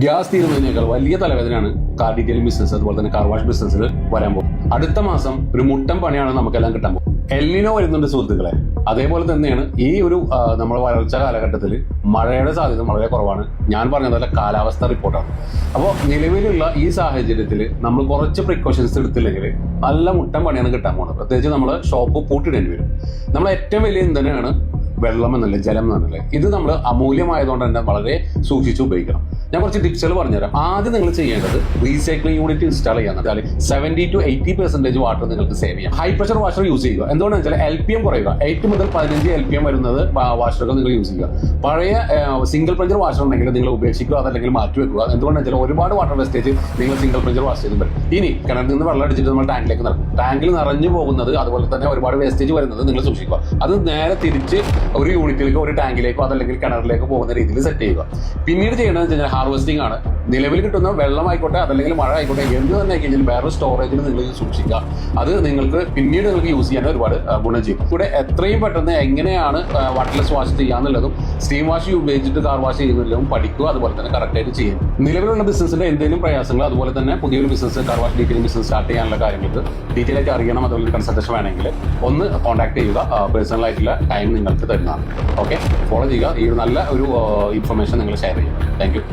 Gas തീരുന്നതിനേക്കാൾ വലിയ തലവേദനയാണ് car detailing business അതുപോലെ തന്നെ കാർ വാഷ് ബിസിനസ്സിൽ വരാൻ പോകും. അടുത്ത മാസം ഒരു മുട്ടൻ പണിയാണ് നമുക്കെല്ലാം കിട്ടാൻ പോകും. എൽനിനോ വരുന്നുണ്ട് സുഹൃത്തുക്കളെ. അതേപോലെ തന്നെയാണ് ഈ ഒരു നമ്മുടെ വരൾച്ച കാലഘട്ടത്തിൽ മഴയുടെ സാധ്യത വളരെ കുറവാണ്. ഞാൻ പറഞ്ഞതല്ല, കാലാവസ്ഥ റിപ്പോർട്ടാണ്. അപ്പോൾ നിലവിലുള്ള ഈ സാഹചര്യത്തിൽ നമ്മൾ കുറച്ച് പ്രിക്കോഷൻസ് എടുത്തില്ലെങ്കിൽ നല്ല മുട്ടൻ പണിയാണ് കിട്ടാൻ പോകുന്നത്. പ്രത്യേകിച്ച് നമ്മൾ ഷോപ്പ് പൂട്ടിടേണ്ടി വരും. നമ്മൾ ഏറ്റവും വലിയ ഇന്ധനമാണ് വെള്ളം എന്നല്ലേ, ജലം എന്നല്ലേ. ഇത് നമ്മൾ അമൂല്യമായതുകൊണ്ട് തന്നെ വളരെ സൂക്ഷിച്ച് ഉപയോഗിക്കണം. ഞാൻ കുറച്ച് ടിപ്സുകൾ പറഞ്ഞുതരാം. ആദ്യം നിങ്ങൾ ചെയ്യേണ്ടത് റീസൈക്ലിംഗ് യൂണിറ്റ് ഇൻസ്റ്റാൾ ചെയ്യാൻ 70 to 80% വാട്ടർ നിങ്ങൾക്ക് സേവ് ചെയ്യാം. ഹൈ പ്രഷർ വാഷർ യൂസ് ചെയ്യുക. എന്തുകൊണ്ടാണെന്ന് വെച്ചാൽ LPM കുറയുക. 8 മുതൽ 15 LPM വരുന്നത് വാഷറുകൾ നിങ്ങൾ യൂസ് ചെയ്യുക. പഴയ സിംഗിൾ പ്ലഞ്ചർ വാഷർ ഉണ്ടെങ്കിൽ നിങ്ങൾ ഉപേക്ഷിക്കുക, അതല്ലെങ്കിൽ മാറ്റി വെക്കുക. എന്തുകൊണ്ടാണെന്ന് വെച്ചാൽ ഒരുപാട് വാട്ടർ വേസ്റ്റേജ് നിങ്ങൾ സിംഗിൾ പ്ലഞ്ചർ വാഷ് ചെയ്ത് വരും. ഇനി കിണറിൽ നിന്ന് വെള്ളം അടിച്ചിട്ട് നമ്മൾ ടാങ്കിലേക്ക് നടക്കും. ടാങ്കിൽ നിറഞ്ഞു പോകുന്നത് അതുപോലെ തന്നെ ഒരുപാട് വേസ്റ്റേജ് വരുന്നത് നിങ്ങൾ സൂക്ഷിക്കുക. അത് നേരെ തിരിച്ച് ഒരു യൂണിറ്റിലേക്കോ ഒരു ടാങ്കിലേക്കോ അതല്ലെങ്കിൽ കിണറിലേക്കോ പോകുന്ന രീതിയിൽ സെറ്റ് ചെയ്യുക. പിന്നീട് ചെയ്യേണ്ടതെന്ന് വെച്ചാൽ ഹാർവെസ്റ്റിംഗ് ആണ്. നിലവിൽ കിട്ടുന്ന വെള്ളമായിക്കോട്ടെ അതല്ലെങ്കിൽ മഴ ആയിക്കോട്ടെ എന്ത് തന്നെ ആയിക്കഴിഞ്ഞാൽ വേറെ സ്റ്റോറേജിൽ നിങ്ങൾ സൂക്ഷിക്കുക. അത് നിങ്ങൾക്ക് പിന്നീട് നിങ്ങൾക്ക് യൂസ് ചെയ്യാൻ ഒരുപാട് ഗുണം ചെയ്യും. ഇവിടെ എത്രയും പെട്ടെന്ന് എങ്ങനെയാണ് വാട്ടർലെസ് വാഷ് ചെയ്യാന്നുള്ളതും സ്റ്റീം വാഷ് ഉപയോഗിച്ചിട്ട് കാർ വാഷ് ചെയ്യുന്നതിലും പഠിക്കുക. അതുപോലെ തന്നെ കറക്റ്റായിട്ട് ചെയ്യും. നിലവിലുള്ള ബിസിനസിന്റെ എന്തെങ്കിലും പ്രയാസങ്ങൾ അതുപോലെ തന്നെ പുതിയൊരു business car wash detailing business start ചെയ്യാനുള്ള കാര്യങ്ങൾക്ക് ഡീറ്റെയിൽ ആയിട്ട് അറിയണം, അതുപോലെ കൺസൾട്ടേഷൻ വേണമെങ്കിൽ ഒന്ന് കോൺടാക്ട് ചെയ്യുക. പേഴ്സണൽ ആയിട്ടുള്ള ടൈം നിങ്ങൾക്ക് തരുന്നതാണ്. ഓക്കെ, ഫോളോ ചെയ്യുക. ഈ നല്ല ഒരു ഇൻഫർമേഷൻ നിങ്ങൾ ഷെയർ ചെയ്യുക. Thank you.